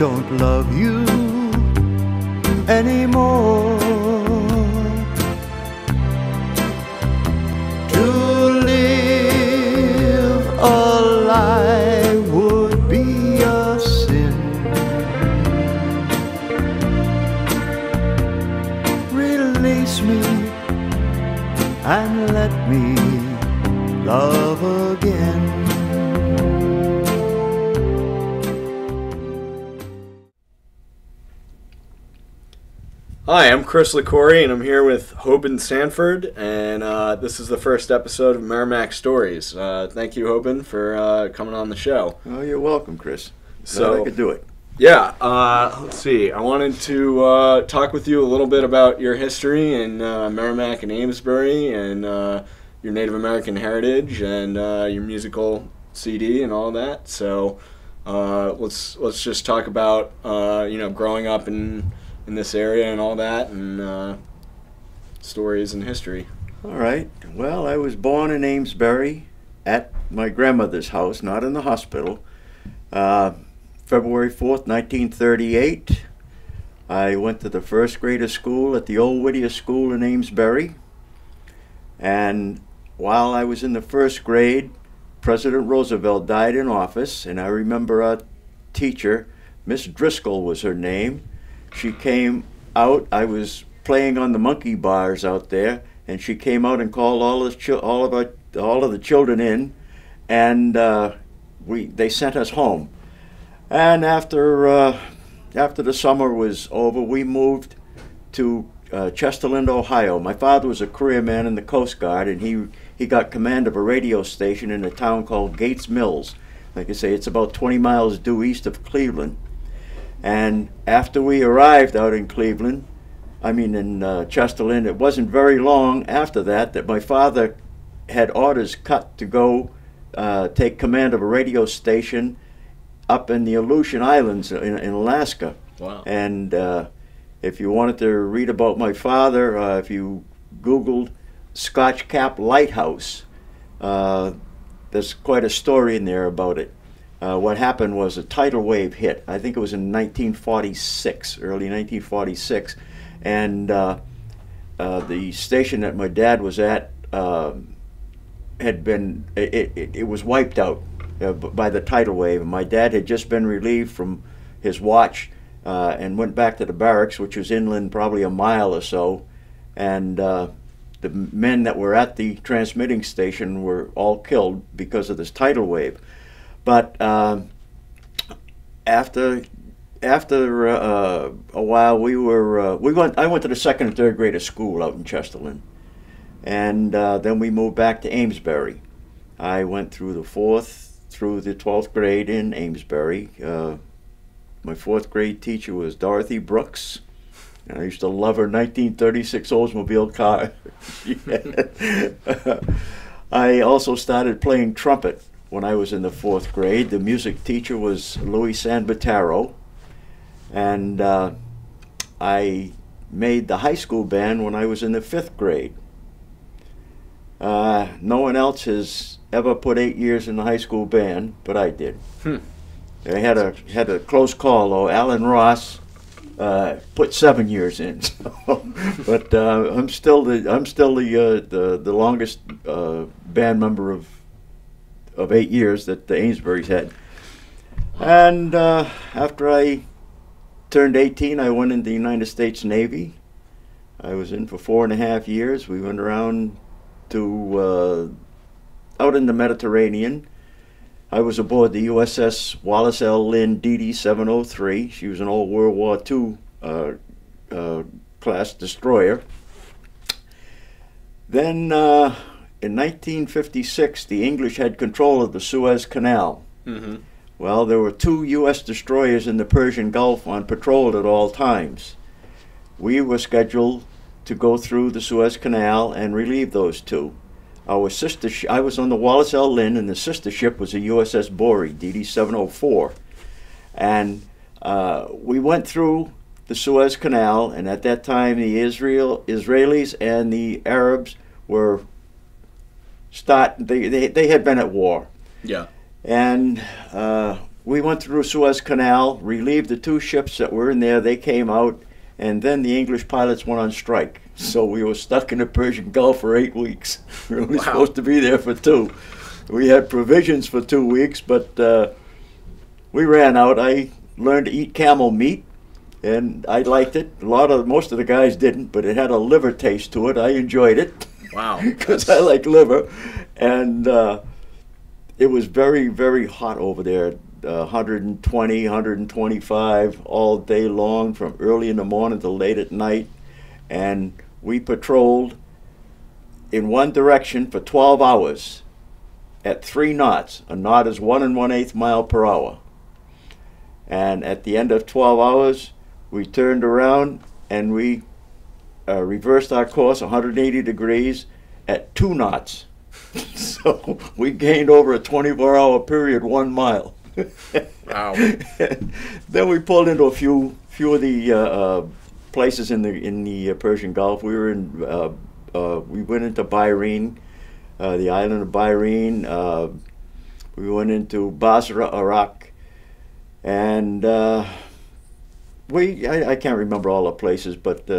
don't love you anymore. To live a lie would be a sin. Release me and let me love again. Hi, I'm Chris LaCorey, and I'm here with Hoban Sanford, and this is the first episode of Merrimac Stories. Thank you, Hoban, for coming on the show. Oh, you're welcome, Chris. So I could do it. Yeah, let's see. I wanted to talk with you a little bit about your history in Merrimac and Amesbury, and your Native American heritage, and your musical CD and all that. So let's just talk about growing up in this area and all that, and stories and history. All right. Well, I was born in Amesbury at my grandmother's house, not in the hospital. February 4th, 1938. I went to the first grade of school at the old Whittier School in Amesbury. And while I was in the first grade, President Roosevelt died in office, and I remember our teacher, Miss Driscoll was her name. She came out. I was playing on the monkey bars out there, and she came out and called all of the children in, and they sent us home. And after the summer was over, we moved to Chesterland, Ohio. My father was a career man in the Coast Guard, and he got command of a radio station in a town called Gates Mills. Like I say, it's about 20 miles due east of Cleveland. And after we arrived out in Cleveland, in Chesterland, it wasn't very long after that my father had orders cut to go take command of a radio station up in the Aleutian Islands in Alaska. Wow. And if you wanted to read about my father, if you Googled Scotch Cap Lighthouse, there's quite a story in there about it. What happened was a tidal wave hit. I think it was in 1946, early 1946, and the station that my dad was at it was wiped out by the tidal wave. And my dad had just been relieved from his watch and went back to the barracks, which was inland probably a mile or so, and the men that were at the transmitting station were all killed because of this tidal wave. But after a while, I went to the second and third grade of school out in Chesterland, and then we moved back to Amesbury. I went through the 4th through the 12th grade in Amesbury. My 4th grade teacher was Dorothy Brooks, and I used to love her 1936 Oldsmobile car. I also started playing trumpet when I was in the 4th grade. The music teacher was Louis Sanbataro, and I made the high school band when I was in the 5th grade. No one else has ever put 8 years in the high school band, but I did. I had a close call though. Alan Ross put 7 years in, but I'm still the longest band member of 8 years that the Amesbury's had. And after I turned 18, I went into the United States Navy. I was in for 4.5 years. We went around to out in the Mediterranean. I was aboard the USS Wallace L. Lynn DD 703. She was an old World War II class destroyer. Then in 1956, the English had control of the Suez Canal. Mm-hmm. Well, there were 2 U.S. destroyers in the Persian Gulf on patrol at all times. We were scheduled to go through the Suez Canal and relieve those 2. Our sister I was on the Wallace L. Lynn, and the sister ship was the USS Bory, DD 704. And we went through the Suez Canal, and at that time the Israelis and the Arabs were they had been at war. Yeah. And we went through Suez Canal, relieved the 2 ships that were in there. They came out, and then the English pilots went on strike. So we were stuck in the Persian Gulf for 8 weeks. We were only supposed to be there for 2. We had provisions for 2 weeks, but we ran out. I learned to eat camel meat, and I liked it. Most of the guys didn't, but it had a liver taste to it. I enjoyed it. Wow. Because I like liver. And it was very, very hot over there. 120, 125 all day long, from early in the morning to late at night. And we patrolled in one direction for 12 hours at 3 knots. A knot is 1 1/8 mile per hour. And at the end of 12 hours, we turned around and we reversed our course 180 degrees at 2 knots. So we gained over a 24-hour period 1 mile. Wow. Then we pulled into a few of the places in the Persian Gulf. We were in we went into Bahrain, the island of Bahrain. We went into Basra, Iraq, and I can't remember all the places, but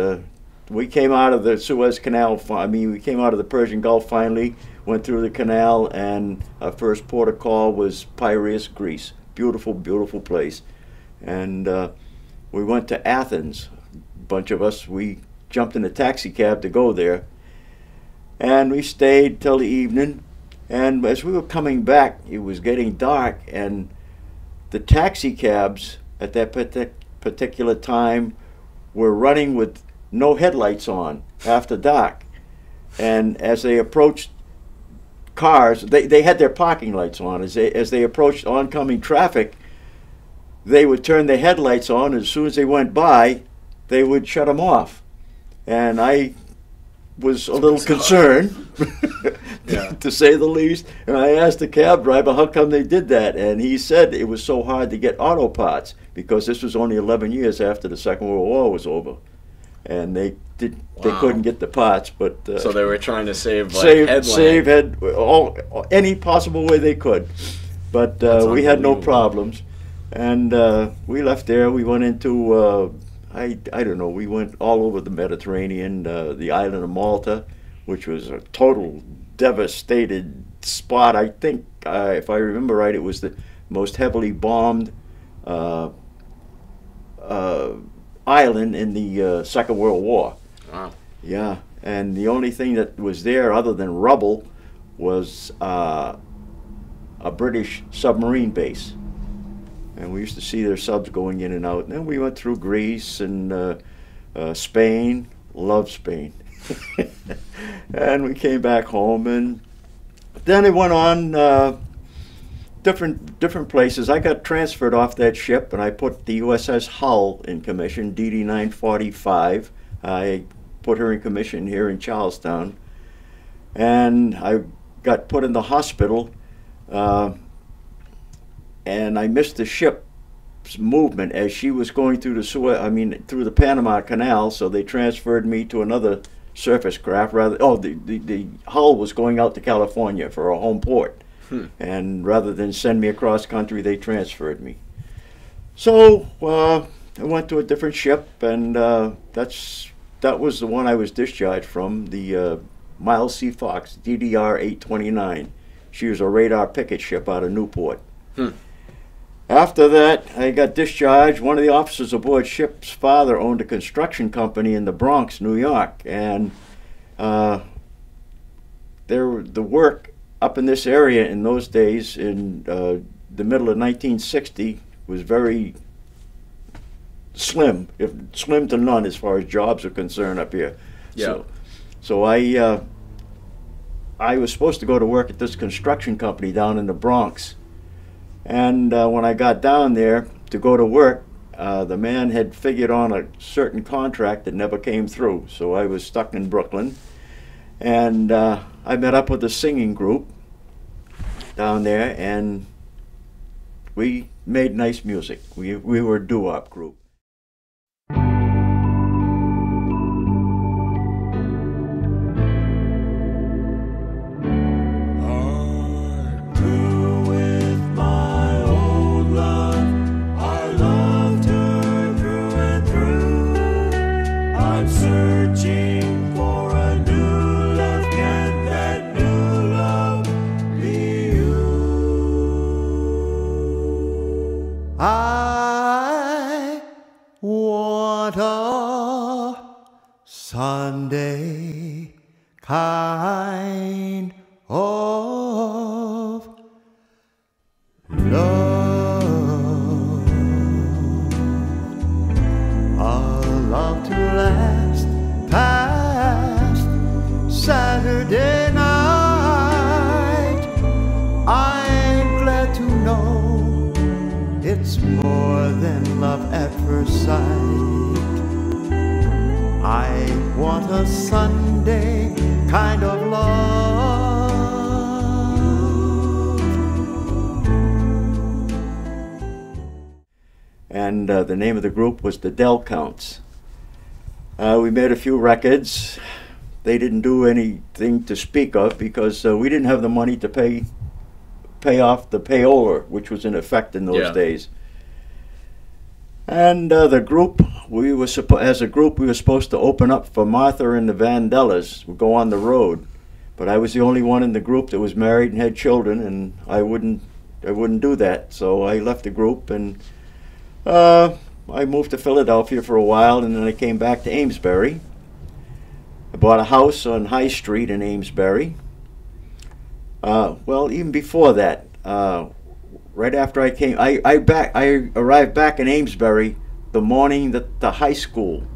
we came out of the Suez Canal. We came out of the Persian Gulf finally, went through the canal, and our first port of call was Piraeus, Greece. Beautiful, beautiful place. And we went to Athens. A bunch of us, we jumped in a taxi cab to go there. And we stayed till the evening. And as we were coming back, it was getting dark, and the taxi cabs at that particular time were running with no headlights on after dark. And as they approached cars, they had their parking lights on. As they approached oncoming traffic, they would turn their headlights on. As soon as they went by, they would shut them off. And I was a little concerned, to say the least. And I asked the cab driver how come they did that. And he said it was so hard to get auto parts because this was only 11 years after the Second World War was over. And they couldn't get the parts, but so they were trying to save any possible way they could. But we had no problems, and we left there. We went into I don't know. We went all over the Mediterranean, the island of Malta, which was a total devastated spot. I think, if I remember right, it was the most heavily bombed island in the Second World War. Wow. Yeah, and the only thing that was there other than rubble was a British submarine base. And we used to see their subs going in and out. And then we went through Greece and Spain. Loved Spain. And we came back home, and then it went on different places. I got transferred off that ship, and I put the USS Hull in commission, DD 945. I put her in commission here in Charlestown, and I got put in the hospital, and I missed the ship's movement as she was going through through the Panama Canal. So they transferred me to another surface craft. The Hull was going out to California for a home port. And rather than send me across country, they transferred me. So I went to a different ship, and that was the one I was discharged from, the Miles C. Fox, DDR 829. She was a radar picket ship out of Newport. After that, I got discharged. One of the officers aboard ship's father owned a construction company in the Bronx, New York, and the work up in this area in those days, in the middle of 1960, was very slim to none as far as jobs are concerned up here. Yeah. So I was supposed to go to work at this construction company down in the Bronx. And when I got down there to go to work, the man had figured on a certain contract that never came through. So I was stuck in Brooklyn. And I met up with a singing group down there, and we made nice music. We were a doo-wop group. With my old love. I'm searching for a new love. Can that new love be you? I want a Sunday kind of love, a love to last past Saturday night. I'm glad to know it's more than love at first sight. I want a Sunday kind of love. And the name of the group was the Del Counts. We made a few records. They didn't do anything to speak of because we didn't have the money to pay off the payola, which was in effect in those days. And the group, as a group, we were supposed to open up for Martha and the Vandellas, go on the road. But I was the only one in the group that was married and had children, and I wouldn't do that. So I left the group, and I moved to Philadelphia for a while, and then I came back to Amesbury. I bought a house on High Street in Amesbury. Well, even before that, right after I came, I arrived back in Amesbury the morning that the high school,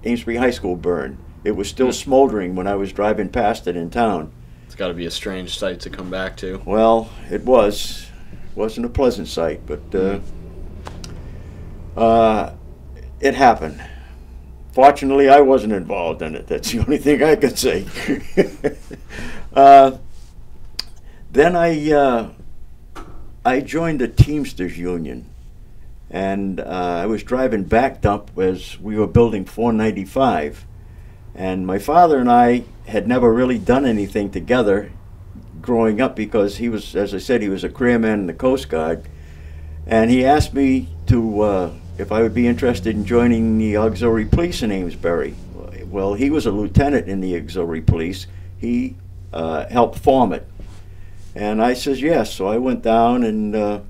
Amesbury High School, burned. It was still smoldering when I was driving past it in town. It's got to be a strange sight to come back to. Well, it was. It wasn't a pleasant sight, but it happened. Fortunately, I wasn't involved in it. That's the only thing I could say. Then I joined the Teamsters Union, and I was driving back dump as we were building 495. And my father and I had never really done anything together growing up because he was, as I said, he was a career man in the Coast Guard. And he asked me to, if I would be interested in joining the auxiliary police in Amesbury. Well, he was a lieutenant in the auxiliary police. He helped form it. And I says yes, so I went down and I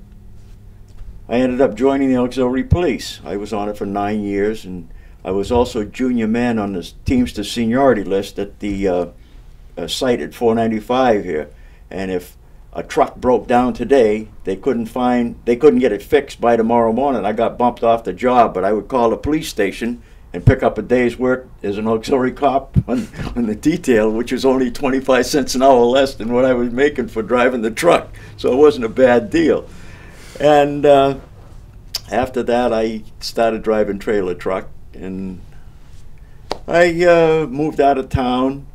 ended up joining the auxiliary police. I was on it for 9 years, and I was also junior man on the Teamster seniority list at the site at 495 here. And if a truck broke down today, they couldn't get it fixed by tomorrow morning. I got bumped off the job, but I would call the police station and pick up a day's work as an auxiliary cop on the detail, which was only 25 cents an hour less than what I was making for driving the truck. So it wasn't a bad deal. And after that, I started driving trailer truck, and I moved out of town,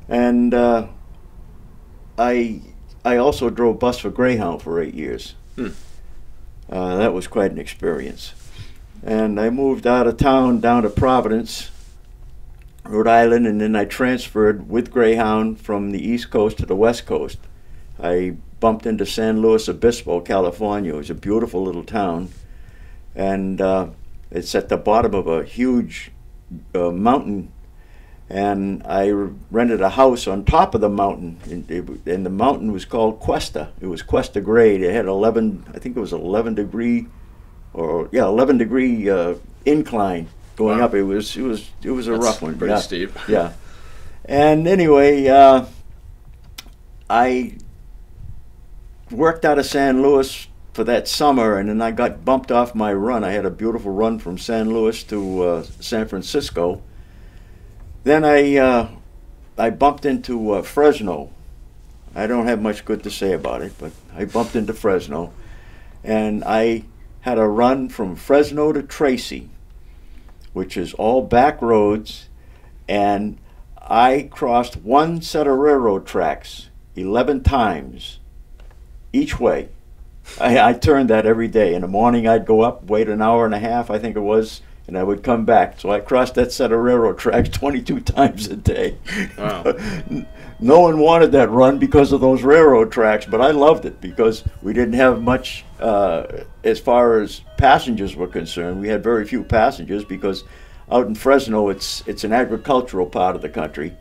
and I also drove bus for Greyhound for 8 years. That was quite an experience. And I moved out of town down to Providence, Rhode Island, and then I transferred with Greyhound from the East Coast to the West Coast. I bumped into San Luis Obispo, California. It was a beautiful little town, and it's at the bottom of a huge mountain, and I rented a house on top of the mountain, and the mountain was called Cuesta. It was Cuesta grade. It had 11, I think it was 11 degree, or yeah, 11 degree incline going up. It was a rough one. Pretty steep. Yeah. And anyway, I worked out of San Luis for that summer, and then I got bumped off my run. I had a beautiful run from San Luis to San Francisco. Then I bumped into Fresno. I don't have much good to say about it, but I bumped into Fresno, and I had a run from Fresno to Tracy, which is all back roads, and I crossed one set of railroad tracks 11 times each way. I turned that every day. In the morning I'd go up, wait an hour and a half, I think it was, and I would come back. So I crossed that set of railroad tracks 22 times a day. Wow. No one wanted that run because of those railroad tracks, but I loved it because we didn't have much as far as passengers were concerned. We had very few passengers because out in Fresno, it's an agricultural part of the country,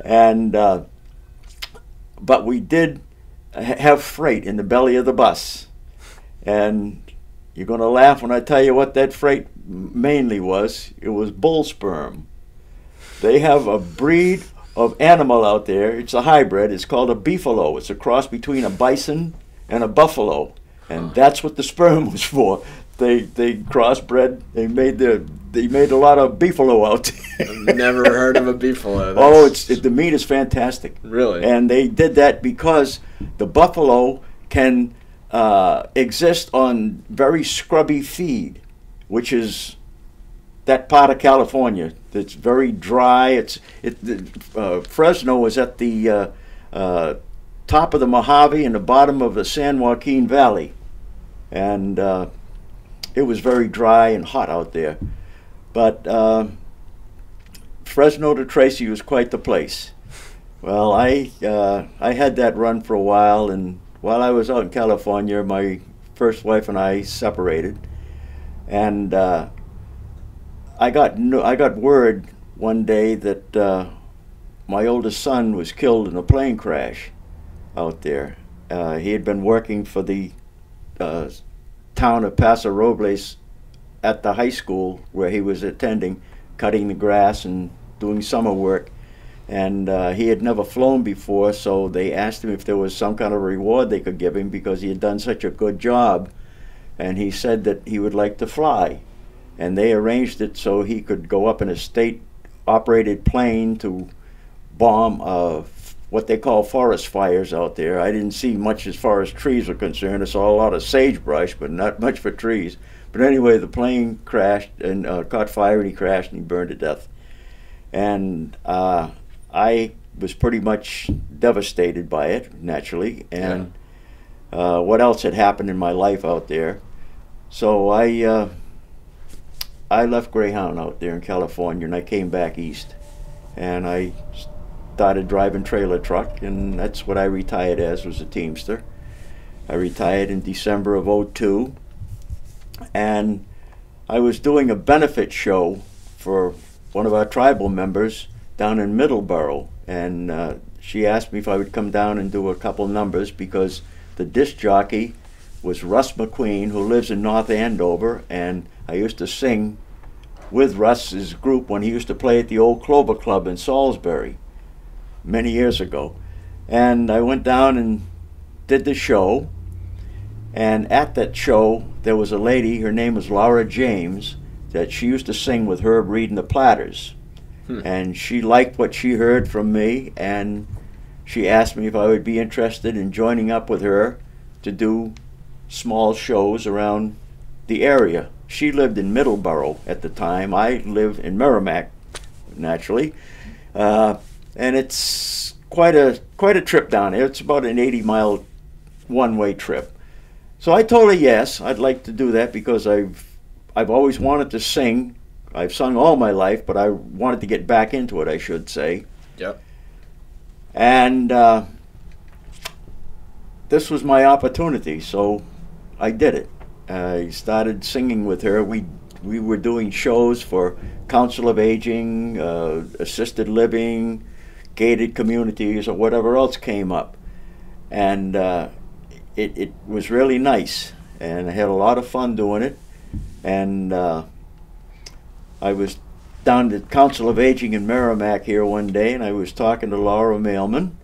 and but we did have freight in the belly of the bus, and you're going to laugh when I tell you what that freight mainly was. It was bull sperm. They have a breed of animal out there. It's a hybrid. It's called a beefalo. It's a cross between a bison and a buffalo, and that's what the sperm was for. They crossbred. They made a lot of beefalo out there. I've never heard of a beefalo. Oh, the meat is fantastic. Really? And they did that because the buffalo can exist on very scrubby feed, which is that part of California that's very dry. Fresno is at the top of the Mojave and the bottom of the San Joaquin Valley, and it was very dry and hot out there. But Fresno to Tracy was quite the place. Well, I had that run for a while, and while I was out in California, my first wife and I separated, and I got word one day that my oldest son was killed in a plane crash out there. He had been working for the town of Paso Robles at the high school where he was attending, cutting the grass and doing summer work. And he had never flown before, so they asked him if there was some kind of reward they could give him because he had done such a good job. And he said that he would like to fly. And they arranged it so he could go up in a state-operated plane to bomb what they call forest fires out there. I didn't see much as far as trees were concerned. I saw a lot of sagebrush, but not much for trees. But anyway, the plane crashed and caught fire, and he crashed and he burned to death. And I was pretty much devastated by it, naturally. And what else had happened in my life out there? So I left Greyhound out there in California, and I came back east. And I started driving trailer truck, and that's what I retired as, was a Teamster. I retired in December of '02, and I was doing a benefit show for one of our tribal members down in Middleborough, and she asked me if I would come down and do a couple numbers because the disc jockey was Russ McQueen, who lives in North Andover, and I used to sing with Russ's group when he used to play at the old Clover Club in Salisbury many years ago. And I went down and did the show, and at that show there was a lady, her name was Laura James, that she used to sing with Herb Reed and the Platters. And she liked what she heard from me, and she asked me if I would be interested in joining up with her to do small shows around the area. She lived in Middleborough at the time. I live in Merrimac, naturally. And it's quite a trip down there. It's about an 80-mile one-way trip. So I told her yes, I'd like to do that because I've always wanted to sing. I've sung all my life, but I wanted to get back into it, I should say. Yep. And this was my opportunity, so I did it. I started singing with her. We were doing shows for Council of Aging, assisted living, gated communities, or whatever else came up. And it was really nice, and I had a lot of fun doing it. And I was down at Council of Aging in Merrimack here one day, and I was talking to Laura Mailman,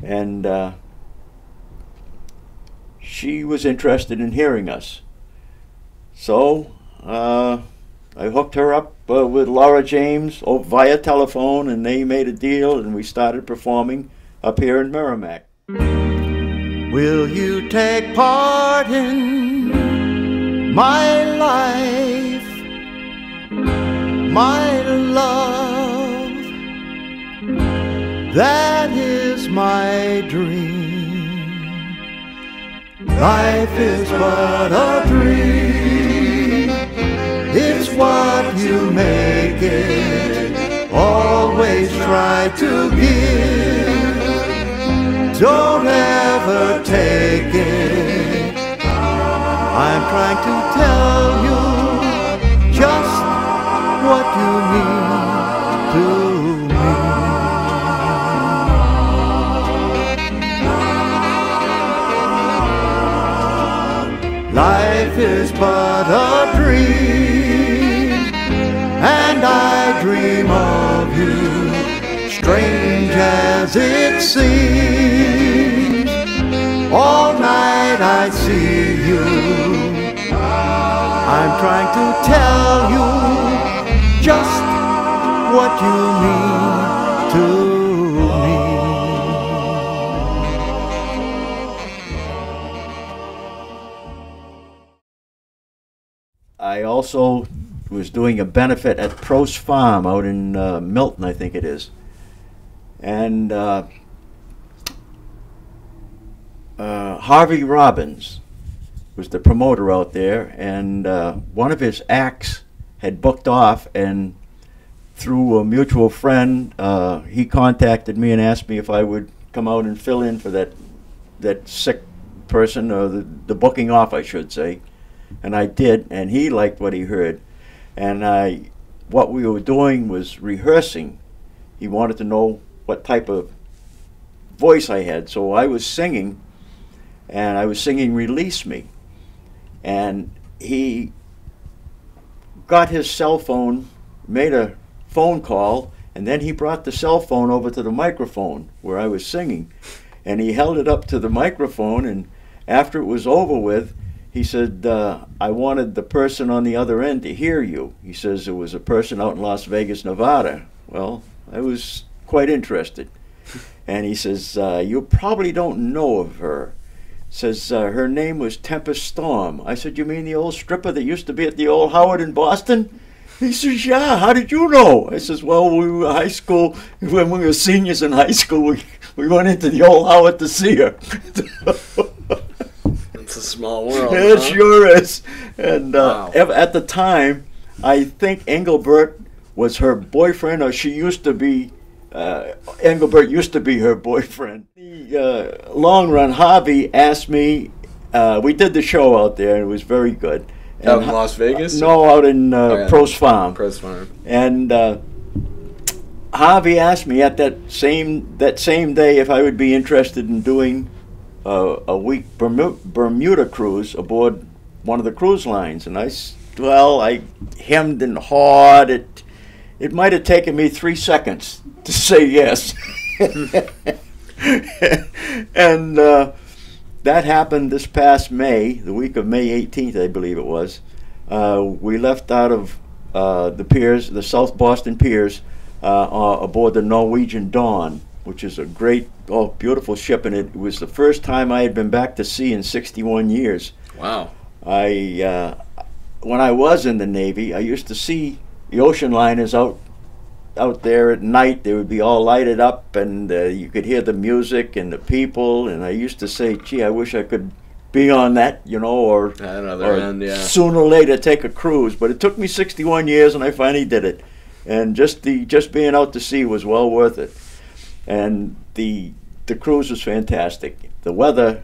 and she was interested in hearing us. So I hooked her up with Laura James via telephone, and they made a deal, and we started performing up here in Merrimack. Will you take part in my life, my love? That is my dream. Life is but a dream. It's what you make it. Always try to give. Don't ever take it. I'm trying to tell you just what you mean to me. Life is but a dream, and I dream of you, strange as it seems. All night I see you, I'm trying to tell you just what you mean to me. I also was doing a benefit at Prost Farm out in Milton, I think it is. And Harvey Robbins was the promoter out there, and one of his acts had booked off, and through a mutual friend, he contacted me and asked me if I would come out and fill in for that sick person, or the booking off, I should say. And I did, and he liked what he heard. And what we were doing was rehearsing. He wanted to know what type of voice I had, so I was singing, and I was singing "Release Me." And he got his cell phone, made a phone call, and then he brought the cell phone over to the microphone where I was singing. And he held it up to the microphone, and after it was over with, he said, I wanted the person on the other end to hear you. He says it was a person out in Las Vegas, Nevada. Well, I was quite interested. And he says, you probably don't know of her. Says, her name was Tempest Storm. I said, you mean the old stripper that used to be at the old Howard in Boston? He says, yeah, how did you know? I says, well, we were high school, when we were seniors in high school, we went into the old Howard to see her. It's a small world. It huh? sure is. And Wow. at the time, I think Engelbert was her boyfriend, or she used to be, Engelbert used to be her boyfriend. The long run, Harvey asked me, we did the show out there, and it was very good. Out in Las Vegas? No, out in yeah. Prost Farm. Prost Farm. And Harvey asked me at that same day if I would be interested in doing a week Bermuda cruise aboard one of the cruise lines. And I hemmed and hawed. It might have taken me 3 seconds to say yes. And that happened this past May, the week of May 18th, I believe it was. We left out of the piers, the South Boston piers, aboard the Norwegian Dawn, which is a great, beautiful ship, and it was the first time I had been back to sea in 61 years. Wow. When I was in the Navy, I used to see the ocean liners out there at night. They would be all lighted up, and you could hear the music and the people, and I used to say, gee, I wish I could be on that, or At another end, yeah. sooner or later take a cruise. But it took me 61 years, and I finally did it. And just being out to sea was well worth it. And the cruise was fantastic. The weather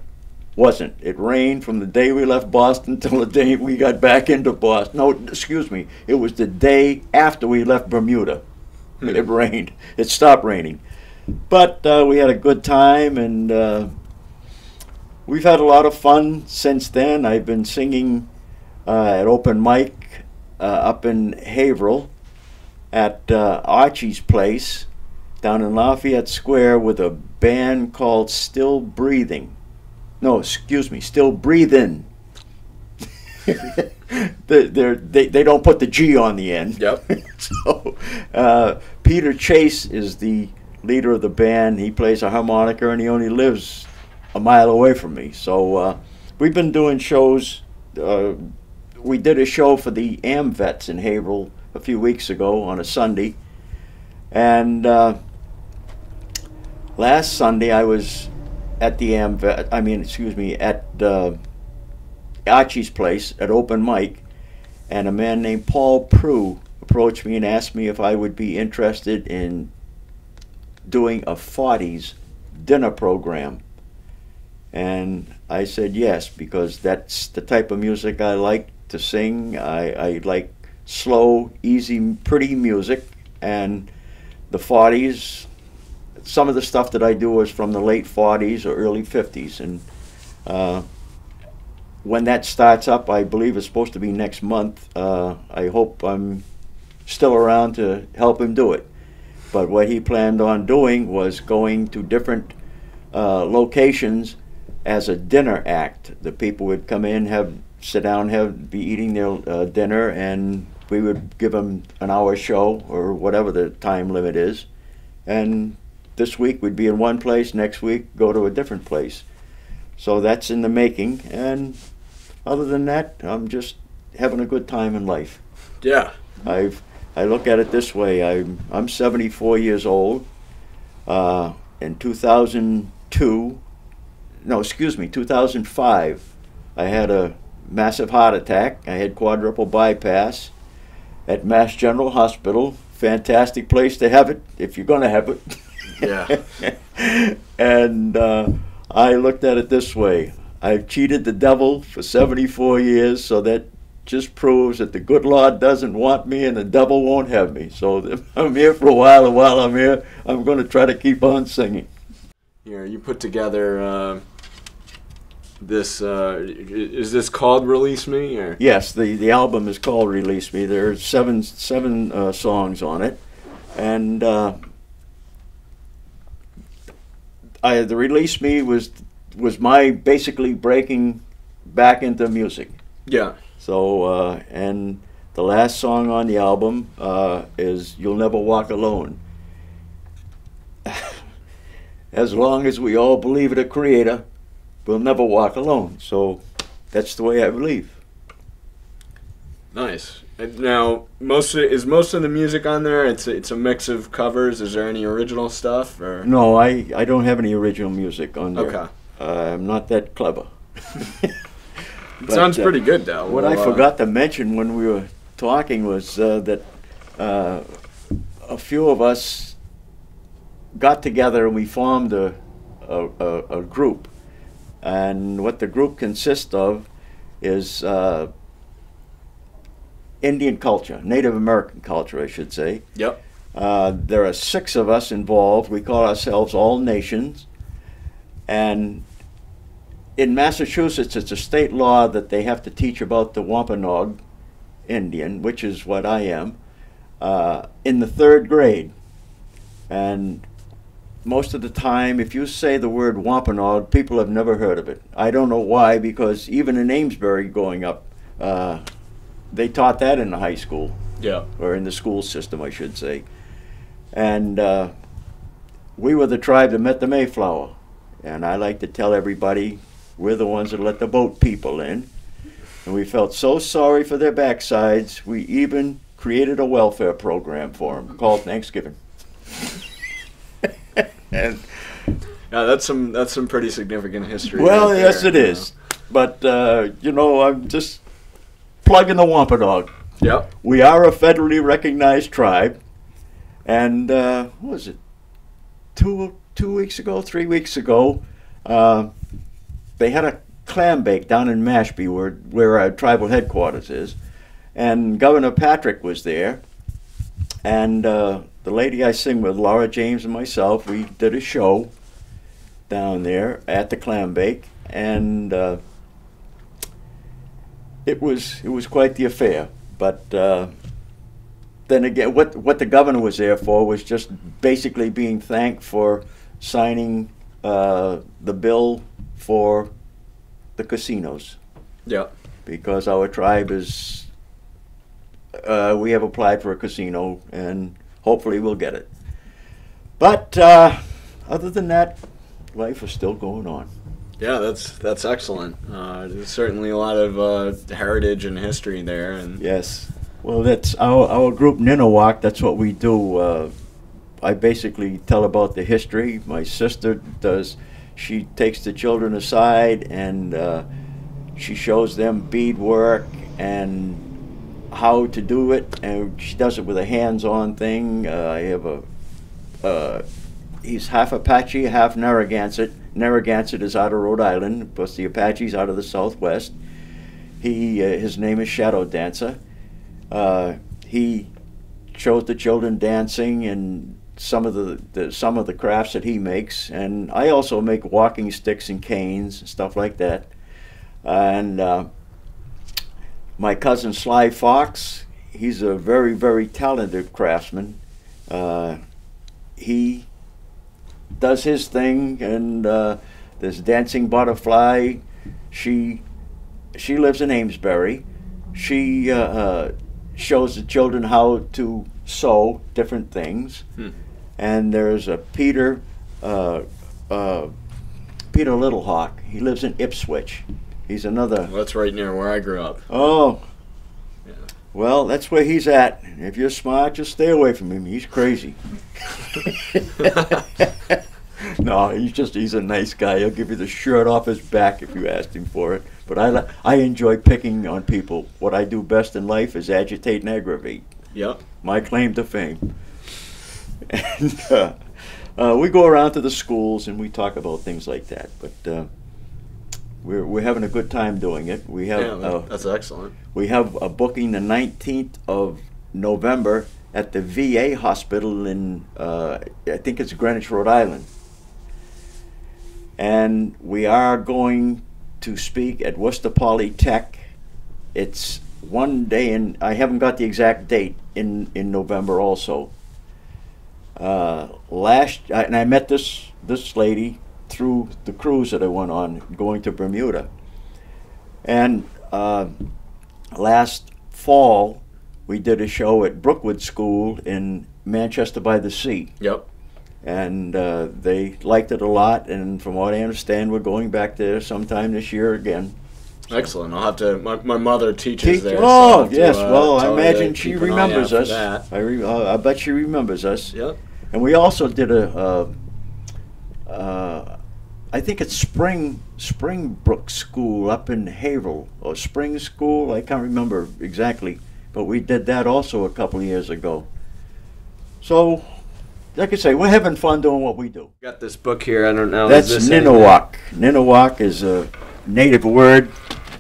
wasn't. It rained from the day we left Boston till the day we got back into Boston. No, excuse me. It was the day after we left Bermuda. It rained. It stopped raining. But we had a good time, and we've had a lot of fun since then. I've been singing at open mic up in Haverhill at Archie's place down in Lafayette Square with a band called Still Breathing. No, excuse me, Still Breathin'. They don't put the G on the end. Yep. So Peter Chase is the leader of the band. He plays a harmonica, and he only lives a mile away from me. So we've been doing shows. We did a show for the AmVets in Haverhill a few weeks ago on a Sunday. And last Sunday I was at the at Archie's place at open mic, and a man named Paul Prue approached me and asked me if I would be interested in doing a 40s dinner program. And I said yes, because that's the type of music I like to sing. I like slow, easy, pretty music. And the 40s, some of the stuff that I do is from the late 40s or early 50s. And when that starts up, I believe it's supposed to be next month. I hope I'm still around to help him do it. But what he planned on doing was going to different locations as a dinner act. The people would come in, sit down, be eating their dinner, and we would give them an hour show or whatever the time limit is. And this week we'd be in one place, next week go to a different place. So that's in the making. And other than that, I'm just having a good time in life. Yeah. I look at it this way. I'm 74 years old. In 2005, I had a massive heart attack. I had quadruple bypass at Mass General Hospital. Fantastic place to have it, if you're going to have it. Yeah. And I looked at it this way. I've cheated the devil for 74 years, so that just proves that the good Lord doesn't want me and the devil won't have me. So I'm here for a while, and while I'm here, I'm going to try to keep on singing. You put together this, is this called Release Me? Or? Yes, the album is called Release Me. There are seven songs on it. And the Release Me was my basically breaking back into music. Yeah. So, and the last song on the album is You'll Never Walk Alone. As long as we all believe in a creator, we'll never walk alone. So that's the way I believe. Nice. And now, most of the music on there, it's a mix of covers. Is there any original stuff? Or? No, I don't have any original music on there. Okay. I'm not that clever. It sounds pretty good, though. What I forgot to mention when we were talking was that a few of us got together and we formed a group. And what the group consists of is Indian culture, Native American culture, I should say. Yep. There are 6 of us involved. We call ourselves All Nations. And in Massachusetts, it's a state law that they have to teach about the Wampanoag Indian, which is what I am, in the 3rd grade. And most of the time, if you say the word Wampanoag, people have never heard of it. I don't know why, because even in Amesbury growing up, they taught that in the high school. Yeah. Or in the school system, I should say. And we were the tribe that met the Mayflower. And I like to tell everybody, we're the ones that let the boat people in. And we felt so sorry for their backsides, we even created a welfare program for them called Thanksgiving. And yeah, that's some pretty significant history. well, right yes, there, it is. But I'm just plugging the Wampanoag. Yep. We are a federally recognized tribe, and what was it? 3 weeks ago, they had a clam bake down in Mashpee, where our tribal headquarters is, and Governor Patrick was there, and the lady I sing with, Laura James, and myself, we did a show down there at the clam bake, and it was quite the affair. But then again, what the governor was there for was just basically being thanked for signing the bill for the casinos. Yeah. Because our tribe is, we have applied for a casino, and hopefully we'll get it. But other than that, life is still going on. Yeah, that's excellent. There's certainly a lot of heritage and history there. And Yes. Well, that's our group, Ninawak. That's what we do. I basically tell about the history. My sister does. She takes the children aside and she shows them beadwork and how to do it. And she does it with a hands-on thing. I have he's half Apache, half Narragansett. Narragansett is out of Rhode Island, plus the Apache's out of the Southwest. His name is Shadow Dancer. He shows the children dancing and some of the crafts that he makes, and I also make walking sticks and canes and stuff like that. And my cousin Sly Fox, he's a very, very talented craftsman. He does his thing, and this dancing butterfly, she lives in Amesbury. She shows the children how to sew different things. And there's a Peter Littlehawk. He lives in Ipswich. He's another. Well, that's right near where I grew up. Oh. Yeah. Well, that's where he's at. If you're smart, just stay away from him. He's crazy. No, he's a nice guy. He'll give you the shirt off his back if you asked him for it. But I enjoy picking on people. What I do best in life is agitate and aggravate. Yep. My claim to fame. And we go around to the schools and we talk about things like that. But we're having a good time doing it. We have that's excellent. We have a booking the 19th of November at the VA hospital in I think it's Greenwich, Rhode Island. And we are going to speak at Worcester Polytech. It's one day, and I haven't got the exact date, in November also. And I met this lady through the cruise that I went on going to Bermuda. And last fall we did a show at Brookwood School in Manchester by the Sea. Yep. And they liked it a lot, and from what I understand, we're going back there sometime this year again. So. Excellent. I'll have to. My mother teaches there. Oh, so yes. Well, I imagine she keep an eye remembers out for us. that. I bet she remembers us. Yep. And we also did I think it's Springbrook School up in Haverhill, or Spring School. I can't remember exactly, but we did that also a couple of years ago. So, like I say, we're having fun doing what we do. Got this book here. I don't know. That's Ninawak. Ninawak is a native word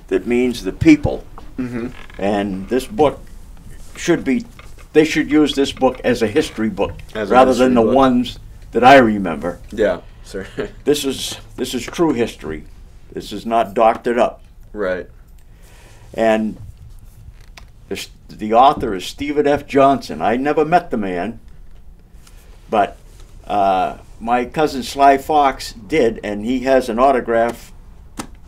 that means the people. Mm-hmm. And this book they should use this book as a history book As a rather history than the book. ones that I remember. Yeah. Sir. This is true history. This is not doctored up. Right. And the author is Stephen F. Johnson. I never met the man, but my cousin Sly Fox did, and he has an autograph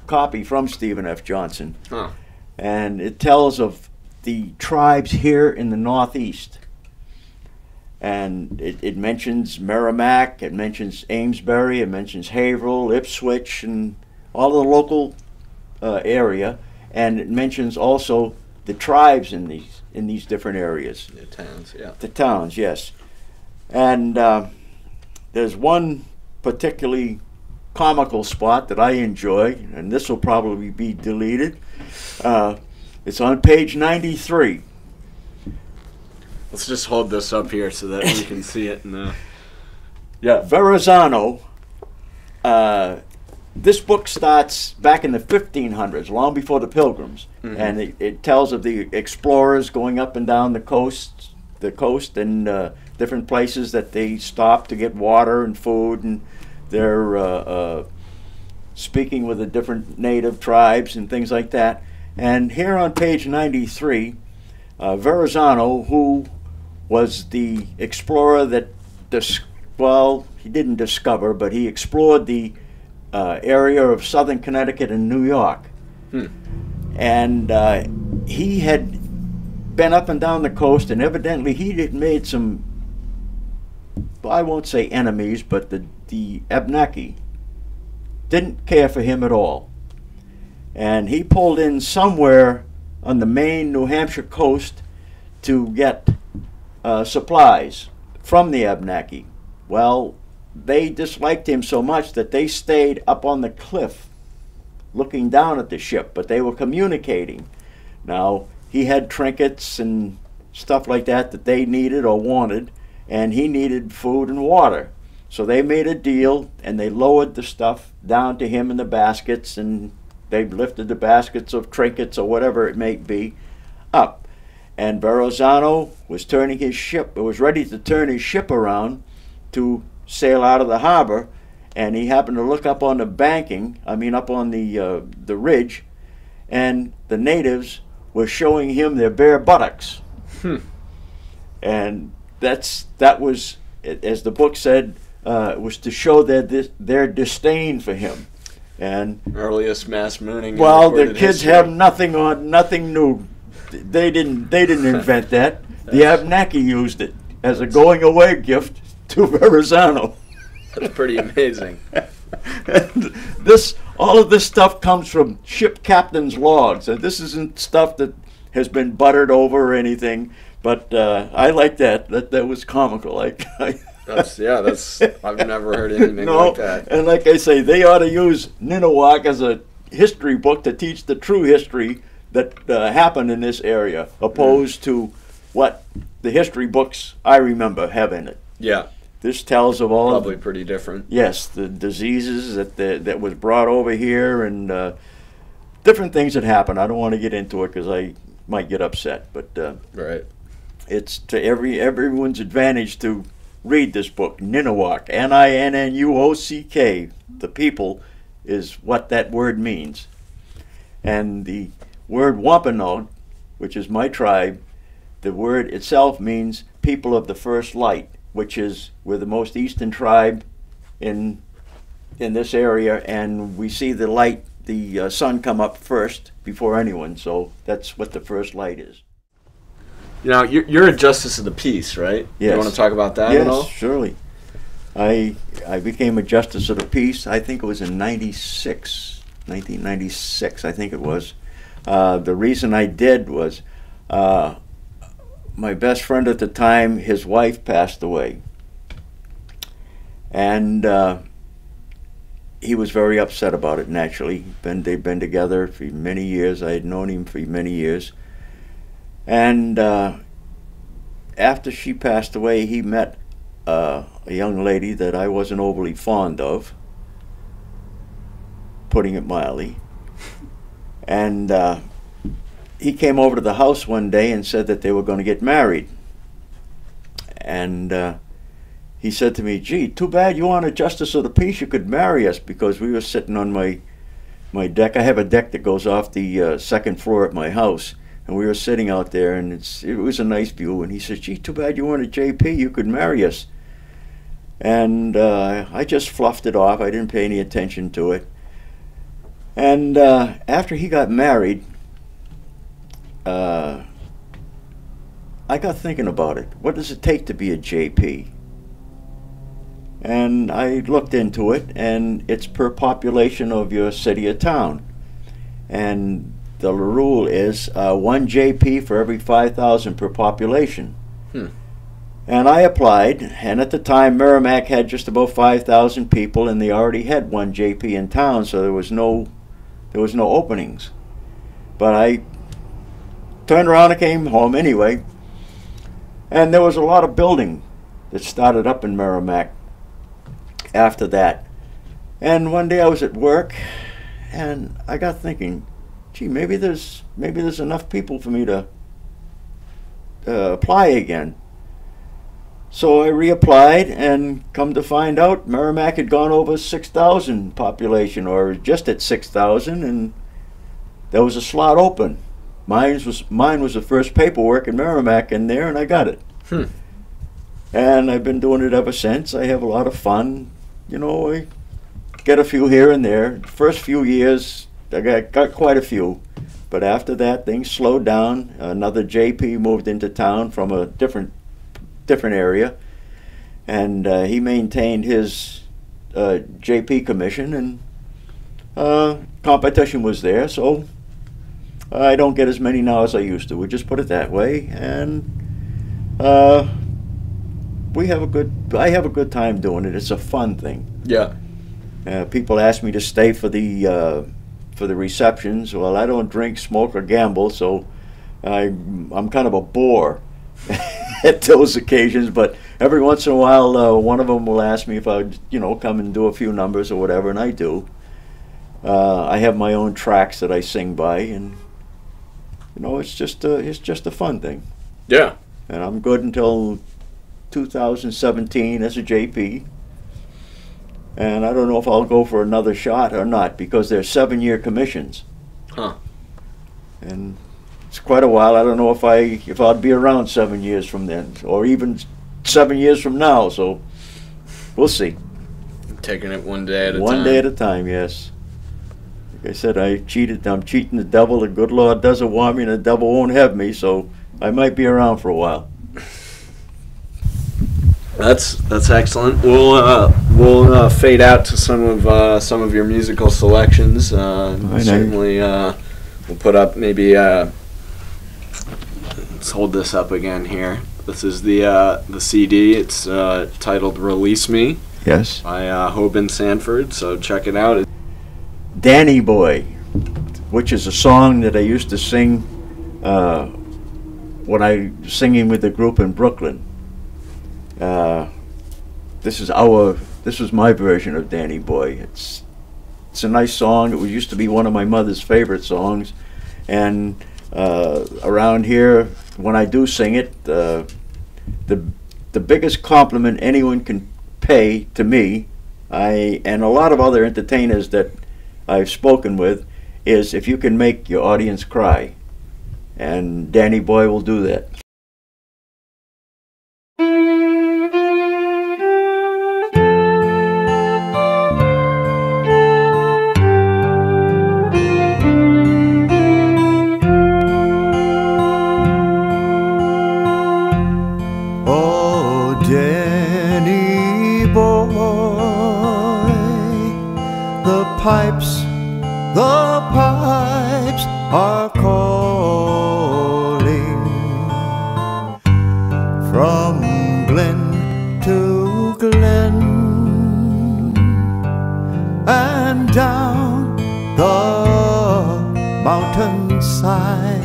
copy from Stephen F. Johnson. Huh. And it tells of the tribes here in the Northeast. And it mentions Merrimac, it mentions Amesbury, it mentions Haverhill, Ipswich, and all the local area. And it mentions also the tribes in these different areas. The towns, yeah. The towns, yes. And there's one particularly comical spot that I enjoy, and this will probably be deleted. It's on page 93. Let's just hold this up here so that we can see it. Yeah, Verrazano. This book starts back in the 1500s, long before the Pilgrims, and it tells of the explorers going up and down the coast, and different places that they stopped to get water and food, and they're speaking with the different native tribes and things like that. And here on page 93, Verrazano, who was the explorer that, he didn't discover, but he explored the area of southern Connecticut and New York. And he had been up and down the coast, and evidently he had made some, I won't say enemies, but the Abenaki didn't care for him at all. And he pulled in somewhere on the Maine, New Hampshire coast to get supplies from the Abenaki. Well, they disliked him so much that they stayed up on the cliff looking down at the ship, but they were communicating. Now, he had trinkets and stuff like that they needed or wanted, and he needed food and water. So they made a deal, and they lowered the stuff down to him in the baskets, and they lifted the baskets of trinkets or whatever it may be up. and Verrazano was turning his ship, was ready to turn his ship around to sail out of the harbor, and he happened to look up on the banking, up on the ridge, and the natives were showing him their bare buttocks. And that was, as the book said, was to show their disdain for him. And earliest mass mooning. well, the kids have nothing new. They didn't invent that. The Abenaki used it as a going away gift to Verrazano. That's pretty amazing. And all of this stuff comes from ship captain's logs, and this isn't stuff that has been buttered over or anything. But I like that. That was comical. That's I've never heard anything like that. And like I say, they ought to use Ninawac as a history book to teach the true history that happened in this area, opposed to what the history books I remember have in it. Yeah. This tells of all probably pretty different. Yes, the diseases that was brought over here, and different things that happened. I don't want to get into it because I might get upset, but right. It's to everyone's advantage to read this book, Ninawac, Ninnuock. The people is what that word means. And the word Wampanoag, which is my tribe, the word itself means people of the first light, which is we're the most eastern tribe in this area, and we see the light, the sun come up first before anyone, so that's what the first light is. Now, you're a justice of the peace, right? Yes. You want to talk about that yes, at all? Yes, surely. I became a justice of the peace, I think it was in 1996, I think it was. The reason I did was my best friend at the time, his wife passed away. And he was very upset about it, naturally. They'd been together for many years. I had known him for many years. And after she passed away, he met a young lady that I wasn't overly fond of, putting it mildly. And he came over to the house one day and said that they were going to get married. And he said to me, "Gee, too bad you aren't a justice of the peace. You could marry us," because we were sitting on my deck. I have a deck that goes off the second floor at my house. And we were sitting out there, and it was a nice view. And he said, "Gee, too bad you weren't a JP. You could marry us." And I just fluffed it off. I didn't pay any attention to it. And after he got married, I got thinking about it. What does it take to be a JP? And I looked into it, and it's per population of your city or town. And the rule is 1 JP for every 5,000 per population. And I applied, and at the time Merrimac had just about 5,000 people, and they already had 1 JP in town, so there was no openings. But I turned around and came home anyway, and there was a lot of building that started up in Merrimac after that. And one day I was at work, and I got thinking, gee, maybe there's enough people for me to apply again. So I reapplied, and come to find out, Merrimac had gone over 6,000 population, or just at 6,000, and there was a slot open. Mine was the first paperwork in Merrimac in there, and I got it. And I've been doing it ever since. I have a lot of fun. You know, I get a few here and there. The first few years, I got quite a few. But after that, things slowed down. Another JP moved into town from a different area, and he maintained his JP commission, and competition was there, so I don't get as many now as I used to. We just put it that way, and I have a good time doing it. It's a fun thing. Yeah. People ask me to stay for the receptions. Well, I don't drink, smoke, or gamble, so I'm kind of a bore at those occasions. But every once in a while, one of them will ask me if I would, come and do a few numbers or whatever, and I do. I have my own tracks that I sing by, and you know, it's just a fun thing. Yeah. And I'm good until 2017 as a JP. And I don't know if I'll go for another shot or not, because they're 7-year commissions. Huh. And it's quite a while. I don't know if I'd be around 7 years from then, or even 7 years from now. So we'll see. Taking it one day at a time. One day at a time, yes. Like I said, I'm cheating the devil. The good Lord doesn't want me, and the devil won't have me. So I might be around for a while. That's excellent. We'll fade out to some of your musical selections. Certainly, we'll put up maybe. Let's hold this up again here. This is the CD. It's titled "Release Me." Yes. By Hoban Sanford. So check it out. Danny Boy, which is a song that I used to sing when I was singing with the group in Brooklyn. This was my version of Danny Boy. It's a nice song. It used to be one of my mother's favorite songs, and around here, when I do sing it, the biggest compliment anyone can pay to me, and a lot of other entertainers that I've spoken with, is if you can make your audience cry, and Danny Boy will do that. The pipes are calling from glen to glen and down the mountainside,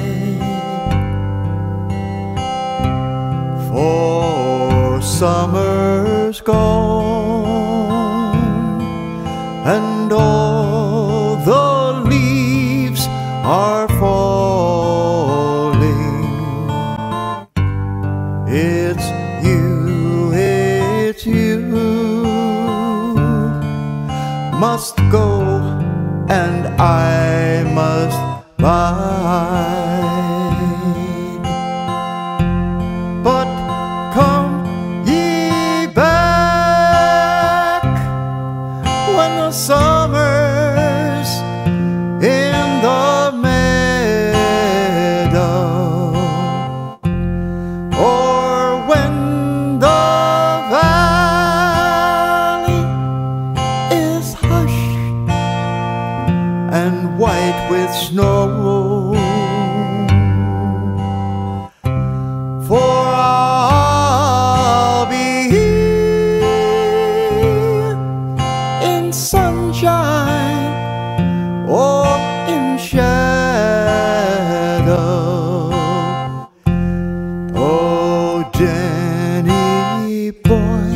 for summer's gone and all the leaves are falling. It's you must go and I must bide. But come ye back when the summer's in the meadow, or when the valley is hushed and white with snow. For I'll be here in sunshine or in shadow. Oh, Danny boy,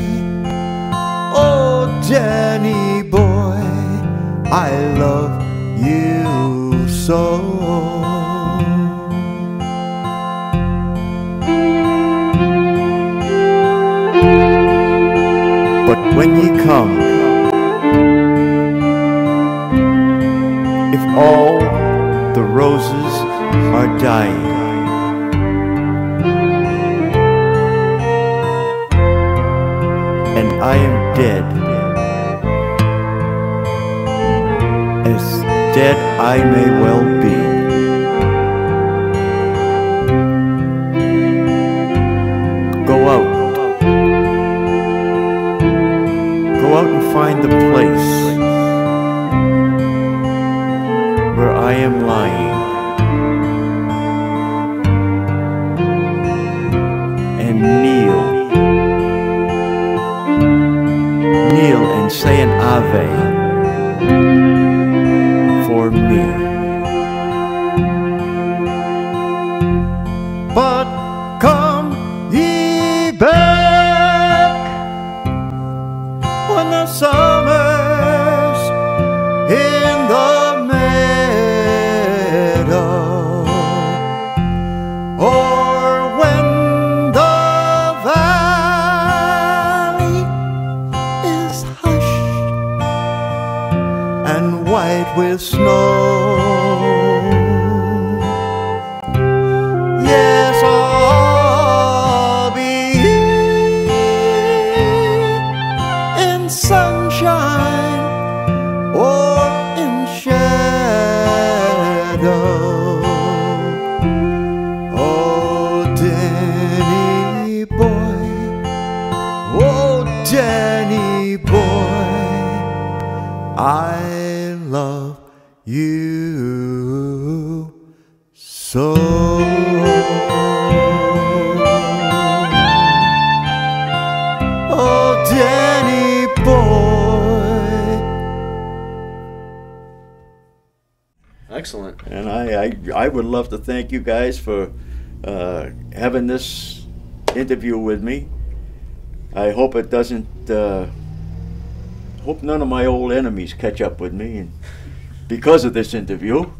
oh, Danny boy, I love you so. But when ye come, if all the roses are dying, and I am dead, as dead I may well be, go out and find the place where I am lying, and kneel and say an Ave for me. But come ye back when the summer's in the meadow, with snow. Yes, I'll be here in sunshine or in shadow. Oh, Danny boy, oh, Danny boy, I love you so. Oh, Danny boy. Excellent. And I would love to thank you guys for having this interview with me. I hope it doesn't, hope none of my old enemies catch up with me and because of this interview.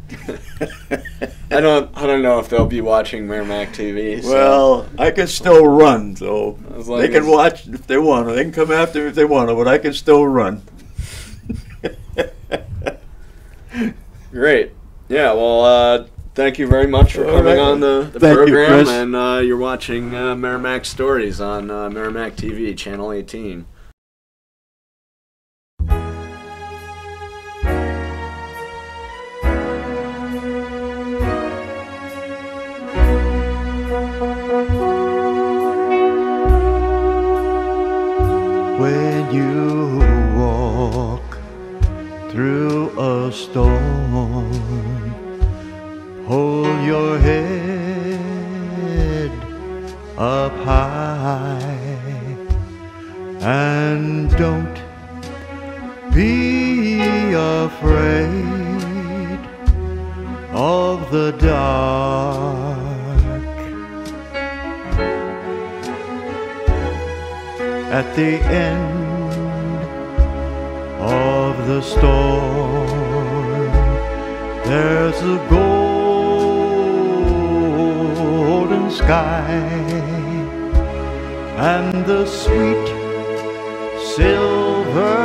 I don't know if they'll be watching Merrimac-TV. So. Well, I can still run, so As long they can as- watch if they want to. They can come after me if they want to, but I can still run. Great. Yeah, well, thank you very much for All coming right. on the Thank you, program. Chris. And you're watching Merrimac Stories on Merrimac-TV, Channel 18. When you walk through a storm, hold your head up high and don't be afraid of the dark. At the end of the storm, there's a golden sky and the sweet silver